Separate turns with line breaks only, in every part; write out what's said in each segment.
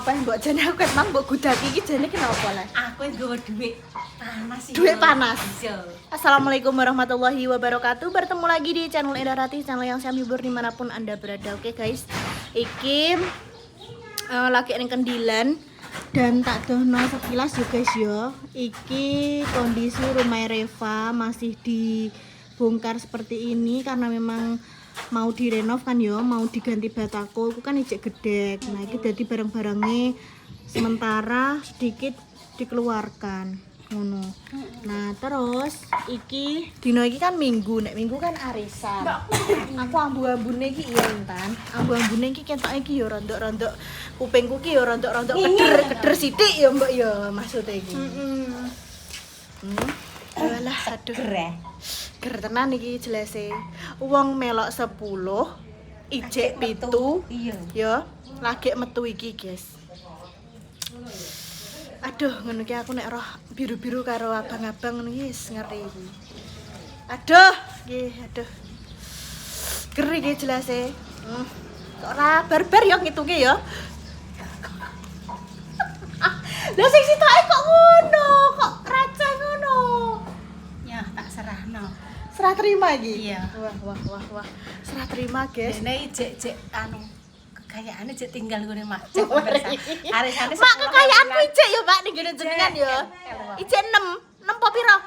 apa yang mbok jane aku emang mbok gudaki iki jane kenapa lah?
Aku nggawa dhuwit panas iki.
Dhuwit panas.
Iya.
Assalamualaikum warahmatullahi wabarakatuh. Bertemu lagi di channel Eda Rati, channel yang saya hibur dimanapun Anda berada. Oke guys, iki lagi ning Kendilan dan tak dono sekilas yo guys yo. Iki kondisi rumah Reva masih dibongkar seperti ini karena memang mau direnov kan yo, mau diganti batako, aku kan ijek gedek. Nah, iki dadi barang-barangnya sementara sedikit dikeluarkan ngono. Nah, terus iki dino iki kan Minggu, nek Minggu kan arisan. Aku ambu-ambune iki iya entan. Ambu-ambune iki ketoke iki yo rontok-rontok kupingku iki yo rontok-rontok keder sithik yo Mbak yo maksud iki. Alah, aduh. Ger tenan iki jelese. Wong melok 10, ijek 7.
Iya.
Ya, lagi metu iki, guys. Aduh, ngono ki aku nek roh biru-biru karo abang-abang ngono iki wis ngeri iki. Aduh, nggih, aduh. Ger iki jelese. Kok ora barbar yo ngitunge yo. Lah sing sitoke kok ngono, kok receh ngono.
Ya, tak serahno.
Serah terima iki.
Iya.
Wah. Serah terima, guys.
Dene ijek anu kekayaane jek tinggal gone mak. Jek pemirsa. Arisane
Mak kekayaanku ijek yo, Pak, ning ngene jenengan yo. Ijek 6. 6 po piro?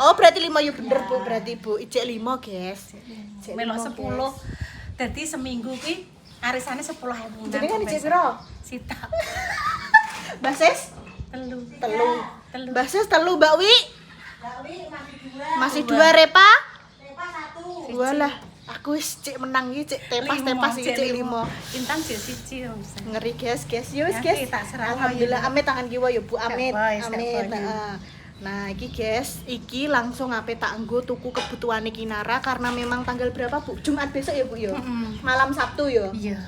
Oh, berarti 5 yo bener, Bu. Berarti Bu, ijek 5, guys. Ijek
Melok
5,
10.
guys.
Dadi seminggu ki arisane 10.000.
Jenengan ijek piro?
Sita.
Basis?
Telu.
Basis telu, Mbak Wi. Masih 2 Repa? Repa 1. Walah, aku wis cek menang iki, cek tepas iki cek 5.
Intan jek 1 yo.
Ngeri guys. Yo wis guys.
Tak serah.
Alhamdulillah amit tangan kiwa yo Bu, amit.
Amit.
Nah, iki guys, iki langsung ape tak nggo tuku kebutuhane Kinara karena memang tanggal berapa, Bu? Jumat besok ya, Bu yo. Malam Sabtu yo.
Iya.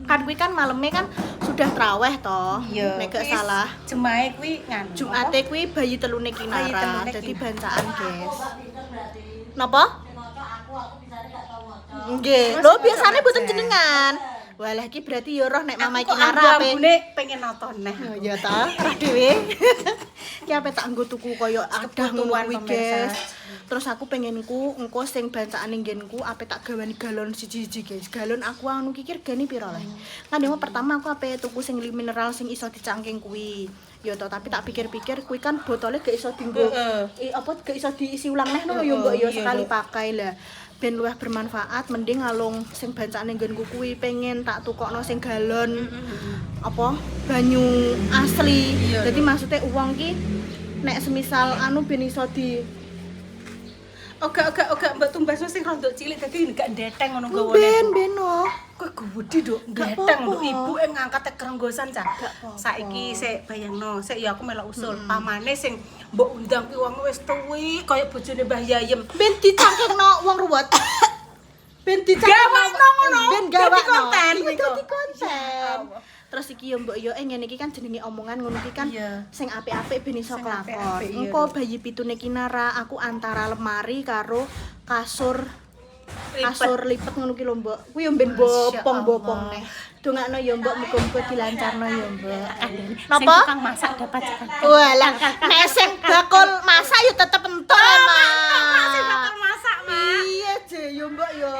Kan kuwi kan malamnya kan sudah traweh toh. Nek gak salah.
Jemahe kuwi nganu.
Jumate kuwi bayi telune Kinara.
Bayi telune
Dadi
Kinara.
bancaan, guys. Napa? Nggih. Lho biasane mboten jenengan. Walah iki berarti ya roh nek Mama Kinara ape.
Ambune pengen nonton neh.
Ya ta, roh dhewe. Ki ape tak nggo tuku kaya adah ngono kuwi, guys. Terus aku pengenku engko sing bancakane nggenku ape tak gawani galon siji-siji, guys. Galon aku anu kikir regane piro lah. Kan yang pertama aku ape tuku sing mineral sing iso dicangking kuwi. Ya to, tapi tak pikir-pikir kuwi kan botolnya gak iso dienggo. Apa gak iso diisi ulang neh ngono ya, Mbok ya sekali pakai lah. Ben luwih bermanfaat mending ngalung sing bancane nggonku kuwi pengen tak tukokno sing galon apa banyu asli. Jadi maksudnya uang ki nek semisal anu ben iso di
Oga mbak tumbasno sing rondok cilik dadi gak ndeteng ngono gawane.
ben no.
Kowe gede nduk, ndeteng nduk ibu ngangkat kerenggosan cah. Saiki sik bayangno, sik ya aku melok usul. Pamane sing mbok undang ki wong wis tuwi kaya bojone Mbah Yayem.
Ben dicangkengno wong ruwet. Ben dicangkengno ngono. Ben gawakno konten. Dadi konten. Terus iki yo mbok yo ngene iki kan jenenge omongan ngono iki kan sing apik-apik ben iso kelakon. Engko bayi pitune Kinara aku antara lemari karo kasur lipet ngono ki lho mbok. Kuwi yo ben bopong-bopong neh. Dongakno yo mbok muga-muga dilancarno yo mbok. Napa?
Sing tukang masak dapat cekan.
Walah, nek sing bakul masak yo tetep entuk emang.
Sing bakal masak, Mak.
Iya, Je, yo mbok yo.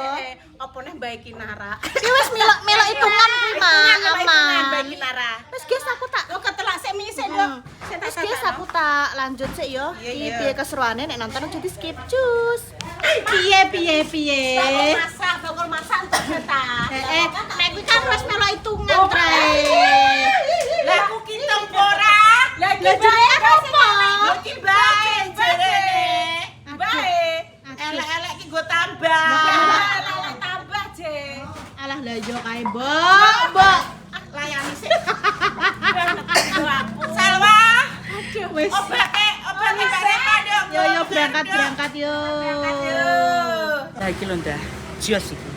Apa neh Mbak Kinara?
Ki wis melok hitungan kuwi mah, aman.
Mbak Kinara.
Wis guys aku tak
Lo ketelak sik misik yo.
Wis guys aku tak lanjut sik yo. Iki piye keseruane nek nonton jadi skip cus. Piye.
Bakal masak untuk cetak.
Nek kuwi kan wis melok hitungan, Tre.
Lah aku ki tempora. Lah
jenenge apa?
Ki bae jarene. Bae. Elek-elek ki go tambah. Elek tambah, Je.
Alah lah yo kae, Mbok.
Layani sik. Salwa.
Aduh wis.
Obate bareka yo.
Yo berangkat yo.
Lah iki lho ndah, jos iki.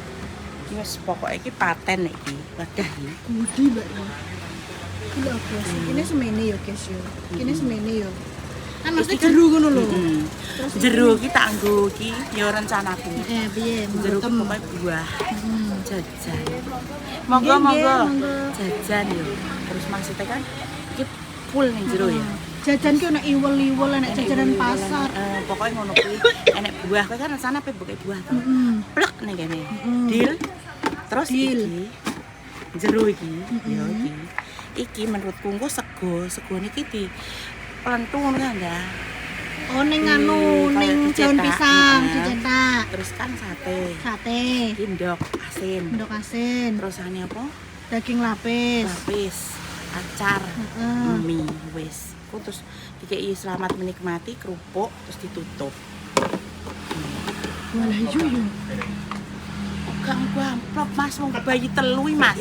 Iki wis pokoke iki paten iki. Wadah iki.
Budi, Mbak. Iki lho, guys. Ini semene yo, guys yo. Ini semene yo. Kan mesti jeru ngono lho.
Jero iki tak nggo iki ya rencanaku.
Piye?
Jero pokoke buah. jajan.
Nggih,
Monggo.
monggo.
Jajan yo. Terus maksudnya kan iki full ning jero ya.
Jajan ki ana iwel-iwel enek jajanan pasar.
Pokoknya ngono kuwi enek buah kowe kan rasane ape buke buah to. Plek ning kene. Deal. Terus
Deal.
iki jero iki ya iki. Iki menurutku engko sego niki di plantu ngono kan ya.
Oh ning anu ning daun pisang dicetak.
Terus kan sate.
Sate,
Iki ndok asin.
endok asin,
Terus ane apa?
daging lapis.
Lapis, acar,
Heeh.
mie wis. Ku terus dikei selamat menikmati kerupuk terus ditutup.
Walah yo yo.
Gak amplop Mas wong bayi telu iki, Mas.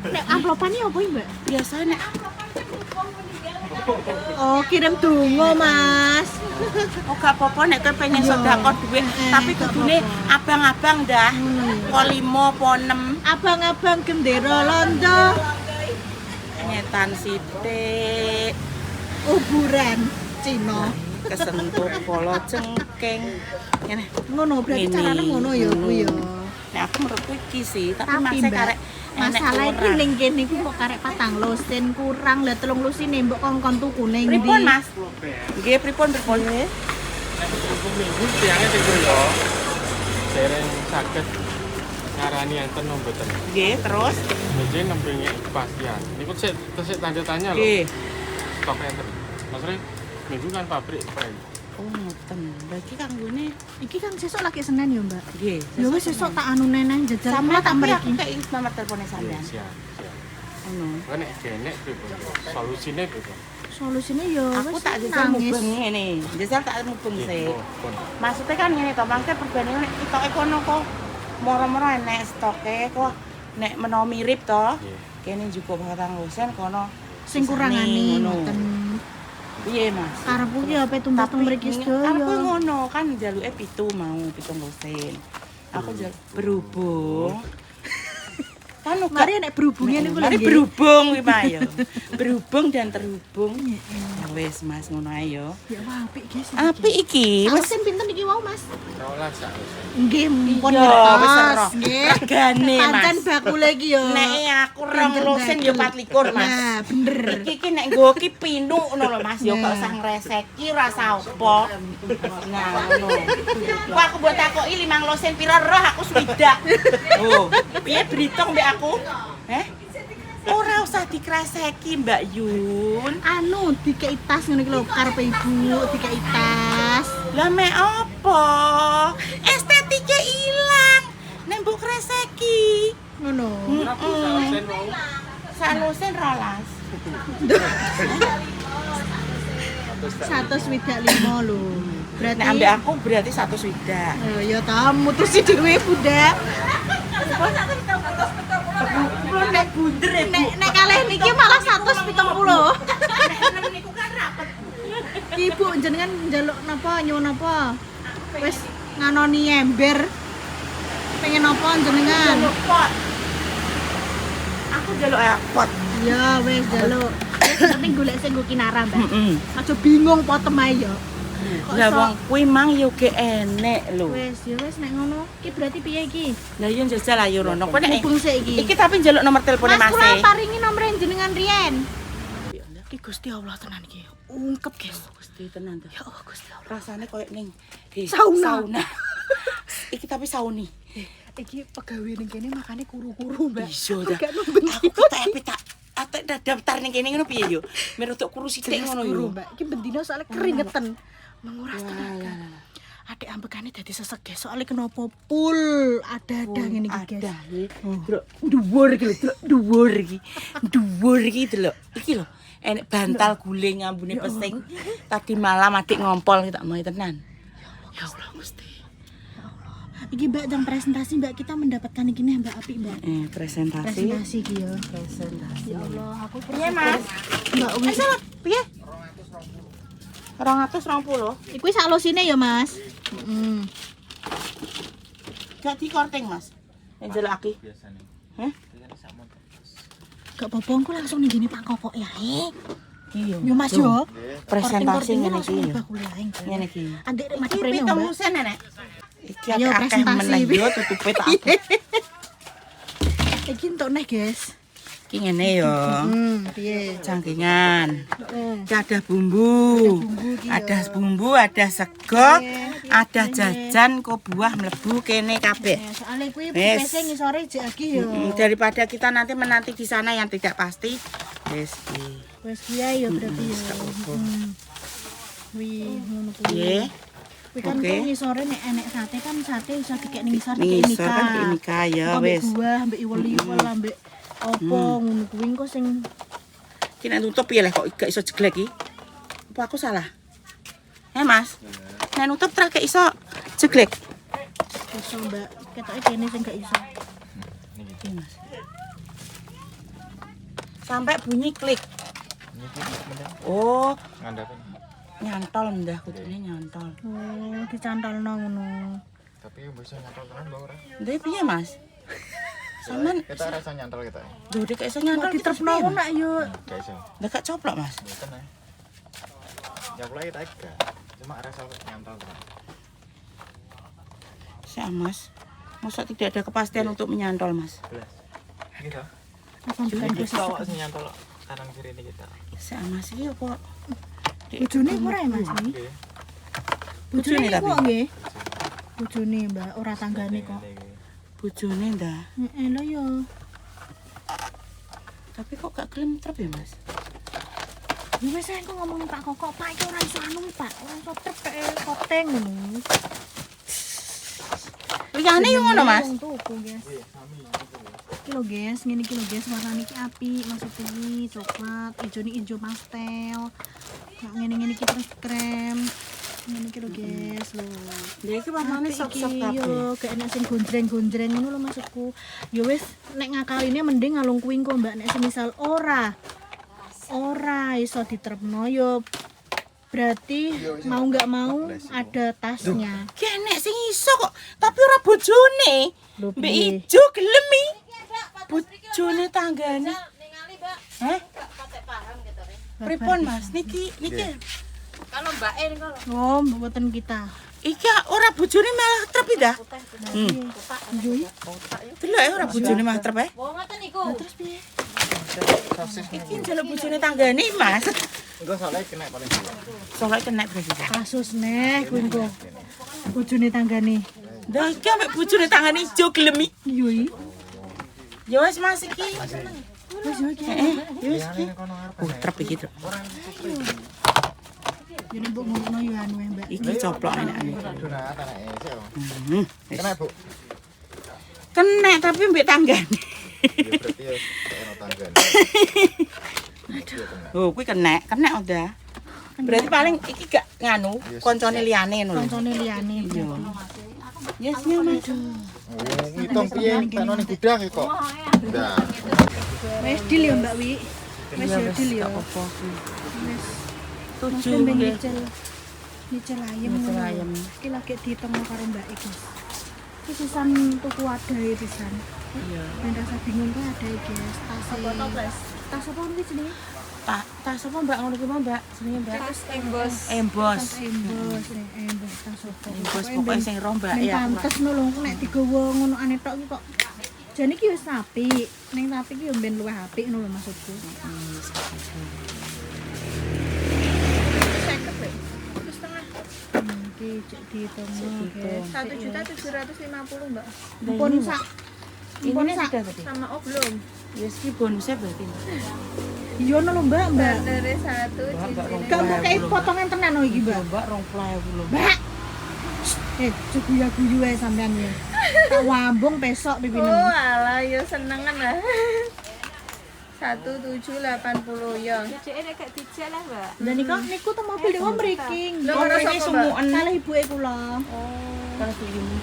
Nek amplopane apa iki, Mbak?
Biasanya nek
Oh, kirim donga, Mas.
oh gak apa-apa nek kowe pengen
Iya.
sedekah dhuwit, tapi
gak
kudune abang-abang dah. Po 5 po 6
Abang-abang gendera londo,
nyetan sithik.
uburan Cina.
Kesentuh polo cengkeng. Ngene.
Ngono berarti
Ini,
carane ngono ya kuwi ya.
Nek aku menurutku iki sih, tapi
Tapi
masih
Mbak,
karek
masalah iki ning kene iku kok karek 4 lusin kurang lah 3 lusine mbok kongkon tuku ning ndi.
pripun Mas? Nggih pripun?
Minggu siangnya tidur ya. Dereng saged ngarani enten mboten.
Nggih, terus
Meje nempingi kepastian. Niku sik tanda tanya lho.
nggih.
Stok enten. Maksudnya minggu kan pabrik spray.
Oh, ngoten. Bagi kanggone
Iki kan sesuk lagi Senin ya, Mbak.
nggih.
Ya wis sesuk tak anu neneh jajal
Sama
tak
tapi
mriki.
aku kayak nomor teleponnya sampean.
Siap, siap.
Ngono.
Kan nek genek pripun? Solusine pripun?
Solusine ya
Aku
wis
tak jajal
nangis.
mubeng ngene. Jajal tak mubeng
Nggih,
sih.
pun.
Maksudnya kan ngene to, maksudnya perbandingan nek ketoke kono kok moro-moro enek stoke kok nek menawa mirip to.
Nggih.
Kene cukup 4 lusin kono
Sing kurangane
ngono.
ngoten.
Piye, Mas?
Karepku ki ape tumpes-tumpes mriki
Aku
sedaya.
ngono kan jaluke 7 mau 7 lusin. Aku berhubung. Kan uga
Mari nek berhubungnya niku lho
mari
nggih.
berhubung kuwi mah ya. Berhubung dan terhubung. Ya wis Mas ngono ae yo.
Ya wah apik guys.
Apik iki wis
Lusin pinten iki wau, Mas?
Kaulah sak lusin.
Nggih, mumpun
iya wis
ngertos.
ero.
Nggih.
Regane
Pancen
Mas.
bakule iki yo.
Nek aku 2 lusin yo 24 Mas.
Nah, bener.
Iki nek nggo ki pinu ngono lho Mas yo kok usah ngreseki ora usah apa. Nah ngono. Kok aku mbok takoki 5 lusin pira roh aku swidak. Oh, piye berhitung mbek aku? Ora usah dikreseki Mbak Yun.
Anu dikei tas ngene iki lho karepe ibu dikei tas.
Lah mek apa? Estetiknya ilang. Nek mbok kreseki.
Ngono.
Berapa sak lusin mau?
Salusen rolas.
105 lho. Berarti
Nek ambek aku berarti 1 swidak.
ya ta mutusi dhewe budak.
Nek bunder ya, Bu.
Nek kalih niki malah 170.
Nek niku kan rapet.
Ibu jenengan njaluk napa nyuwun napa? Wis nganoni ember. Pengen napa jenengan?
Jaluk pot. Aku jaluk pot.
Ya wis njaluk. Wis penting golek sing nggo kinara, Mbak.
Heeh.
Aja bingung potem ae ya. Kok
Lah
iso-
wong kuwi mang yo ge enek lho.
Wis, ya wis nek ngono. Iki berarti piye iki?
Lah yo jajal ayo rono. Kowe nek
Hubung sik iki.
iki tapi njaluk nomor teleponnya
Mas
Mas.
kula paringi nomor jenengan riyen. Iki Gusti Allah tenan iki. Ungkep, guys.
Gusti tenan to.
Ya Allah Gusti Allah.
Rasane koyo ning
Sauna.
Iki tapi sauni.
Iki pegawai ning kene makane kuru-kuru, Mbak.
Iso dah.
Gak numben
Aku tak atek daftar ning kene ngono piye yo. Menutuk kurus sithik ngono yo.
kuru, Mbak. Iki bendina soalnya keringetan. Menguras
Lah,
tenaga.
lah, lah.
Adek ambekane dadi sesek, guys. Soalnya kenapa pul ada ngene iki,
Ada
guys.
iki. Dhuwur iki lho, dhuwur iki. Dhuwur iki delok. Iki lho. Enek bantal guling ambune pesing. Tadi malam adik ngompol tak mau tenan. Ya Allah Gusti.
Iki Mbak jang presentasi Mbak kita mendapatkan iki nih Mbak apik Mbak.
Presentasi.
Presentasi iki ya.
Presentasi.
Ya Allah, aku
Piye, Mas?
Mbak Umi.
Salah, piye? 220.
Iku sak losine ya, Mas. Heeh.
Gak dikorting, Mas. Nek njaluk aki. Hah?
Gak apa-apa engko langsung ning gene Pak Kokok ya.
Iya.
Yo Mas yo.
Presentasi ngene iki yo.
Ngene
Ngene iki.
Adek mati
Iki
prene
pitung
Mbak.
lusen, Nenek. Iki
Ayo,
akeh
presentasi.
meneh yo tutupe tak.
Iki entuk neh, guys.
Iki ngene ya.
Piye?
Jangkingan.
Heeh.
Iki ada bumbu. Ada bumbu, ada sego, ada jajan kok buah mlebu kene kabeh.
Soalnya kuwi
Wes.
pese ngisore jek iki ya.
Daripada kita nanti menanti di sana yang tidak pasti. Wis iki.
Wes kiai ya berarti ya. Wih, ngono kuwi.
Nggih.
Kuwi kan
Oke.
kuwi ngisore nek enek sate kan sate iso dikek ning ngisor
Ning
dikek
ngisor kan dikek mika, ya,
Ambek
wes.
buah, ambek iwel-iwel, ambek opo ngono kuwi engko sing
Iki nek nutup piye leh kok gak iso jeglek iki? Apa aku salah? Mas. Nek nutup tra gak iso jeglek.
iso Mbak. Ketoke kene sing gak iso.
Iki, Mas. Sampai bunyi klik. Oh,
Ngandapin.
nyantol ndah kudune nyantol.
Oh, dicantolno ngono.
Tapi bisa nyantol tenan lho ora.
Ndek piye, Mas? Saman
Kita rasa nyantol kita.
lho dek iso nyantol
Kok diterpno
piye,
ngono
Mas?
nak yo.
Gak iso.
Ndak gak coplok, Mas.
Mboten ae. Ya kula kita gak. Cuma rasa nyantol tenan.
Siap, Mas. Masa tidak ada kepastian untuk menyantol, Mas?
Belas. Gitu.
Apa bukan
Kita awak sing nyantol kanan kiri ini kita.
Siap, Mas iki apa?
bojone ora ya Mas iki?
Oke.
Bojone
Bojone
kok
tapi.
nggih. Bojone Mbak, ora tanggane kok.
Bojone ndah.
Heeh lho yo.
Tapi kok gak gelem trep ya, Mas?
Ya wis aku ngomong Pak Koko, Pak iki ora iso anu Pak, ora iso trep koteng ngono.
Liyane yo ngono, Mas.
Wong tuku, guys. Iki lho guys, ngene iki lho guys, warnane iki apik, maksudnya iki coklat, ijone ijo pastel. Nah, ngene-ngene iki terus krem. Ngene iki lho guys, lho.
Lha iki warnane
Apik
sok-sok
iki,
kabeh.
yo, gak enak sing gonjreng-gonjreng ngono lho maksudku. Ya wis, nek ngakaline mending ngalung kuwi engko Mbak, nek semisal ora iso diterpno yo berarti mau nggak mau ada tasnya.
Kenek sing iso kok, tapi ora bojone.
Lho,
Mbek
piye?
ijo gelem iki. Bojone tanggane. Heh? Pripun, Mas? Niki
Kalau Mbak En kalau
Oh, mboten kita.
iki ora bojone malah trep iki dah.
Yo iki.
Delok ya ora bojone malah trep ya.
oh ngoten niku.
Terus piye?
Iki njaluk bojone tanggane, Mas.
Enggak soalnya kena paling dua.
Soalnya kena berarti.
Kasus neh kuwi engko. Bojone tanggane.
Lah iki ambek bojone tanggane ijo gelem iki.
Yo iki.
Ya wis Mas iki.
Wis yo iki.
Heeh, ya wis iki.
Ini kono arep.
Oh, trep iki, Trep.
Yo nek mbok ngono yo anu ya, Mbak.
Iki coplok enakane.
Donat anake sik.
Hmm.
Kena, Bu.
Kena tapi mbek tanggane.
Ya berarti ya ono tangga.
Oh, kuwi kena udah. Berarti paling iki gak nganu, koncone liyane ngono lho.
Kancane liyane.
Yes, ya, Mas.
Oh, ngitung piye tano ning gudang iki kok. Nah,
Wis deal ya, Mbak Wi. Wis yo deal ya.
Apa kuwi?
Wis.
Tujuh
Mbak
nggih.
nyicil ayam.
Nyicil
ngono.
ayam.
Iki lagi ditemu karo Mbak iki. Iki pisan tuku adae pisan.
Iya.
Ben rasa bingung kuwi adae, guys. Tas tas apa iki jenenge?
Tas apa Mbak ngono ki Mbak? Jenenge Mbak.
Tas embos.
Embos.
Tas embos, embos tas apa?
Embos pokoke sing ro Mbak
Ning
ya.
pantes no lho nek digawa ngono ane tok iki kok. Jane iki wis apik. Ning tapi iki yo ben luwih apik ngono lho maksudku. Iki cek ditemu, guys.
1.750.000 Mbak.
Pun sak. Pun sak.
Sama oh belum.
Wis ki bonusnya berarti.
Iya no lho Mbak, Mbak.
Dari 1
Gak mau kayak potongan tenan no iki, Mbak.
Mbak 20.000 lho.
Mbak. Guyu ae sampean ya. Tak wambung besok pipine.
Oh alah ya senengan lah. 1.780 ya. Dijeke nek gak dijak lah, Mbak.
Dan niku tuh mobil dewe mriki.
Lho,
Oh,
ora
ini
sapa,
sumuken kali ibuke kula.
Kalau ini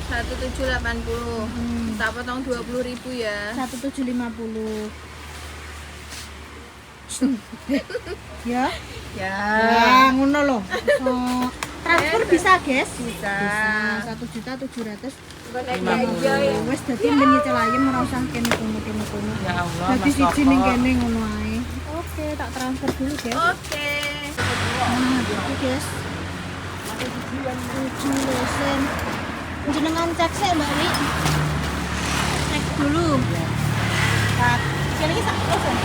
1.780. Tak potong 20.000 ya.
1750. Ya.
Ya.
Ya, ngono lho. Oh, transfer bisa, guys?
Bisa.
1.700.000.
Bukan aja ya.
Wes dadi men nyicil ayam ora usah kene kono.
ya Allah
Dadi
Mas
siji ning
Koko.
kene ngono ae. Oke, tak transfer dulu, guys.
Oke.
Nah, iki, guys. 7 lesen. Jenengan cek sik, Mbak Wi. Cek dulu.
Nah, sini iki sak losen.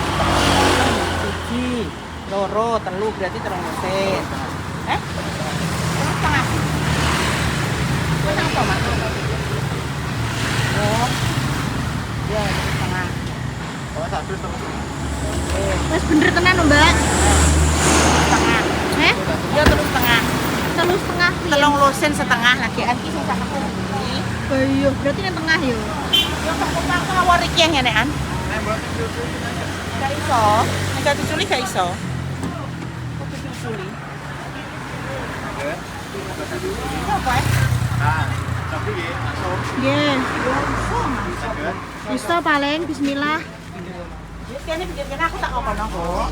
Siji, loro, telu berarti 3 losen. Terus setengah. Kenapa, Mas? Oh. Ya, terus setengah.
Oh, 1,5.
Wes bener tenan lho, Mbak.
Setengah. Ya terus setengah.
Telus setengah.
3 losen setengah lagi iki sing sak aku.
Iya, berarti yang tengah yo.
Yo tak kumpang kawor iki yang ngenekan. Gak iso. Nek diculi gak iso. Kok diculi? Apa ya?
Ah, tapi ya, langsung.
Nggih. Bisa paling bismillah.
Wis kene pikir aku tak ngomong kok.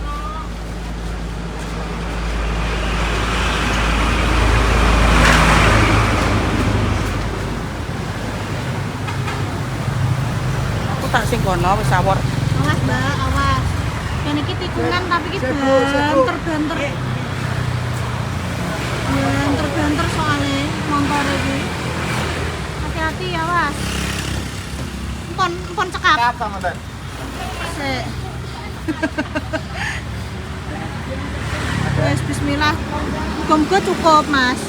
Aku tak sing kono wis sawur.
Awas, Mbak, awas. Kene iki tikungan tapi iki banter-banter. Banter-banter soalnya motor iki. Hati-hati ya, Was. Empon cekap.
Apa ngoten?
Sik. Wes bismillah. Muga-muga cukup, Mas.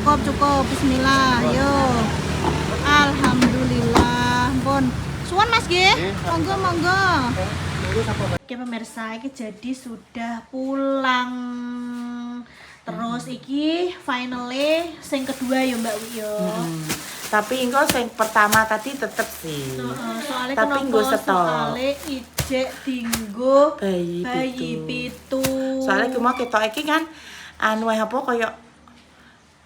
Cukup. Bismillah. Yo. Alhamdulillah. Pun. Suwun Mas nggih. Monggo. Oke pemirsa, iki jadi sudah pulang. Terus iki finally sing kedua ya Mbak Wi yo.
Tapi engko sing pertama tadi tetep sih.
Soalnya
Tapi nggo setok.
soalnya ijek dinggo
Bayi
pitu.
Soalnya cuma ketok iki kan anu apa koyo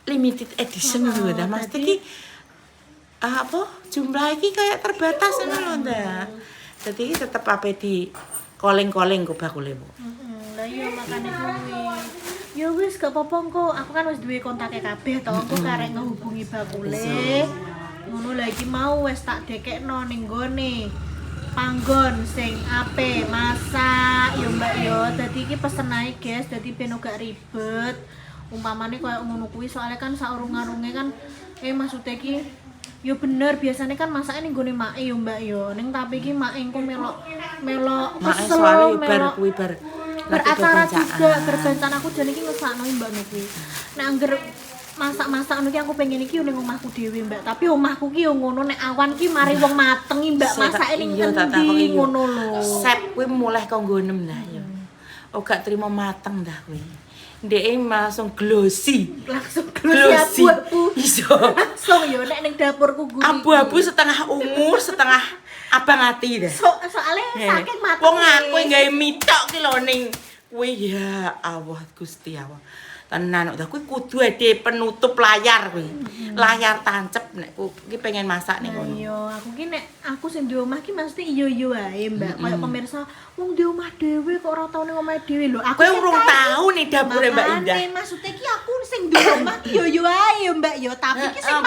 limited edition lho dah. Mas iki apa jumlah iki kayak terbatas ngono lho ndak. Dadi iki tetep ape di calling-calling go bakule.
Lah iya makane kuwi. Ya wis gak apa-apa kok. Aku kan wis duwe kontake kabeh to. Aku karek ngehubungi bakule. Ngono lha iki mau wis tak dekekno ning gone panggon sing ape masak yo Mbak yo. Dadi iki pesen ae guys, dadi ben gak ribet. Umpamane koyo ngono kuwi soalnya kan saurung-arunge kan maksudnya iki yo bener biasanya kan masaknya ning gone make yo Mbak yo. Ning tapi iki make engko melok kesel
soalnya bar
melok
kuwi bar
beracara juga berbencan aku jadi iki ngesakno Mbak kuwi. Nek angger masak-masak ngono ki aku pengen iki ning omahku dhewe Mbak. Tapi omahku ki yo ngono nek awan ki mari wong matengi Mbak masake ning endi ngono lho.
Sep kuwi mulai kanggo nem lah yo. Oh gak trimo mateng dah kuwi. Ndeke langsung glossy.
Abu-abu.
Iso.
Langsung yo nek ning dapurku guri.
Abu-abu setengah ungu, setengah abang ati dah.
Soale saking mateng.
Wong aku gawe mitok ki lho ning kuwi ya Allah Gusti Allah. Tenan kok kuwi kudu ade penutup layar kuwi. Layar tancep nek iki pengen masak ning ngono.
Iya, aku ki nek aku sing di omah ki mesti iyo-iyo wae, Mbak. Kayak pemirsa, wong di omah dhewe kok ora tau ning omah dhewe lho. Aku
Kowe urung tau nih dapure Mbak Indah.
Makane maksudnya ki aku sing di omah ki iyo-iyo wae ya, Mbak yo, tapi ki sing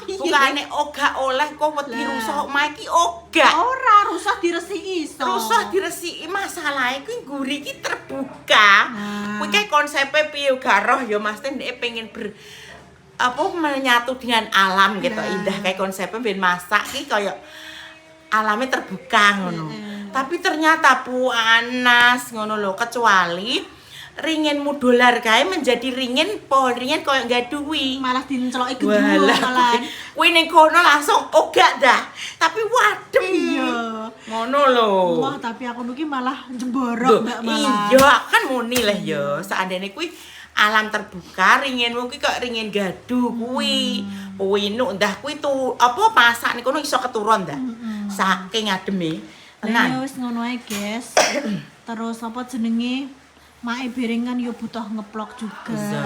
Bukane ora oleh kok wedi rusak omah iki ora.
Ora rusak diresiki iso.
Rusak diresiki masalahe kuwi nguri iki terbuka. Kuwi kayak konsepe piye roh ya Mas ndek pengen menyatu dengan alam gitu Indah kayak konsepnya ben masak ki kayak alamnya terbuka ngono. Tapi ternyata panas ngono lho kecuali ringinmu dolar kae menjadi ringin pohon ringin koyo enggak duwi.
Malah diceloki gendruwo malah.
Kuwi ning kono langsung ogak dah. Tapi wadem.
Iya.
Ngono lho.
Wah, tapi aku nuki malah jemborok Mbak malah.
Iya, kan muni lah ya. Seandainya kuwi alam terbuka, ringinmu kuwi kok ringin gaduh kuwi. Kuwi ndak kuwi tuh apa masak niku iso keturun dah. Saking ademe.
Tenan. Ya wis ngono ae, guys. Terus apa jenenge? Mae berengan yo butuh ngeplok juga.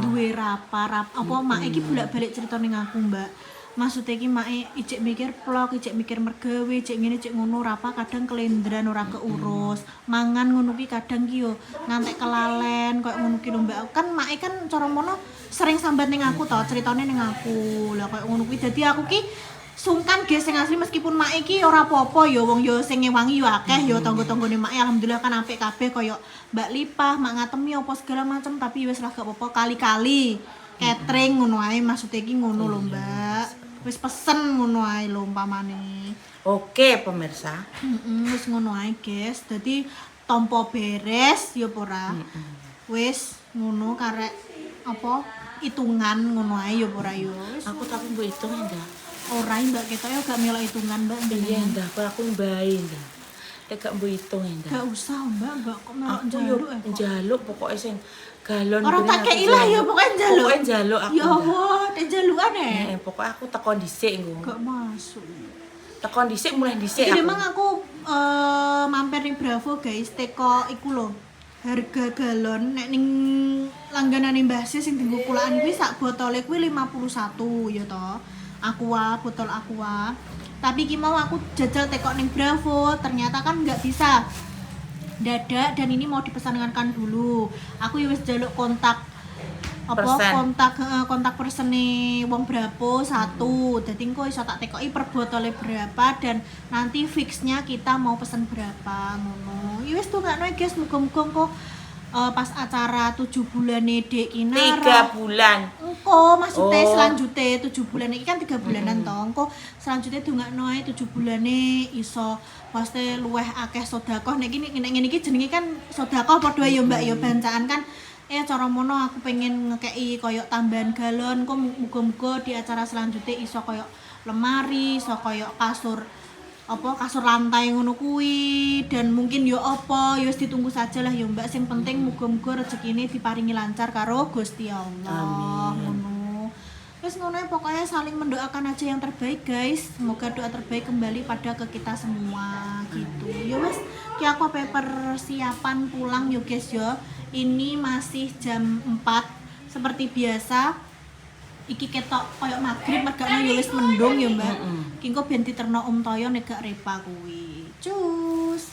Duwe rapa apa mae iki bolak-balik cerita ning aku, Mbak. Maksudnya iki mae ijek mikir plok, ijek mikir mergawe, ijek ngene ijek ngono rapa kadang kelendran ora keurus. Mangan ngono ki kadang ki yo ngantek kelalen koyo ngono ki lho Mbak. Kan mae kan cara mono sering sambat ning aku to, ceritane ning aku. Lah koyo ngono kuwi dadi aku ki sungkan guys sing asli meskipun mak iki ora apa-apa ya wong ya sing ngewangi ya akeh ya tangga-tanggane mak alhamdulillah kan apik kabeh kaya Mbak Lipah, Mak Ngatemi apa segala macam tapi wis lah gak apa-apa kali-kali catering ngono ae maksudnya iki ngono lho Mbak. wis pesen ngono ae lho umpamane.
Oke pemirsa.
Wis ngono ae guys. Dadi tampa beres ya apa ora. Wis ngono karek apa hitungan ngono ae ya apa ora ya. Wis
Aku tapi mbok hitung enggak.
ora Mbak kita ya gak melok hitungan Mbak.
Iya enggak, aku mbae enggak. Nek gak mbok hitung enggak.
Gak usah Mbak kok melok
Aku yo
njaluk
njaluk pokoke sing galon.
Orang
bener
tak
aku
kei lah ya
njaluk.
pokoknya njaluk.
Pokoknya njaluk aku.
Ya Allah, nek jalukan
Pokoknya aku tekon dhisik engko.
gak masuk.
Tekon dhisik mulai dhisik
Jadi
aku.
memang aku mampir ning Bravo guys, teko iku lho. Harga galon nek ning langganane Mbah Sis sing dienggo kulaan kuwi sak botole kuwi 51 ya toh. Aqua, botol Aqua. Tapi ki mau aku jajal teko ning Bravo, ternyata kan nggak bisa. Dadak dan ini mau dipesankan dulu. Aku ya wis jaluk kontak
Persen.
kontak persene wong Bravo 1. Dadi engko iso tak tekoki per botole berapa dan nanti fixnya kita mau pesen berapa ngono. Ya wis tungakno guys, muga-muga engko pas acara 7 bulane Dek Kinara.
3 bulan.
Engko maksudnya
Oh.
selanjutnya 7 bulan iki kan 3 bulanan toh. Engko selanjutnya dongakno ae 7 bulane iso pasti luweh akeh sedekah. Nek ngene iki jenenge kan sedekah padha ya Mbak ya bancaan kan. Cara mono aku pengen ngekei koyok tambahan galon. Kok muga-muga di acara selanjutnya iso koyok lemari, iso koyok kasur kasur lantai ngono kuwi dan mungkin yo apa yo wis ditunggu saja lah yo Mbak. Sing penting muga-muga rezekine diparingi lancar karo Gusti Allah. Ngono. Wis ngono ya, pokoknya saling mendoakan aja yang terbaik guys. Semoga doa terbaik kembali pada ke kita semua gitu. Yo wis ki aku persiapan pulang yo guys yo. Ini masih jam 4 seperti biasa. Iki ketok koyo magrib mergane yo wis mendung ya Mbak. Ki engko ben diterno Om Toyo nek gak repa kuwi. Cus.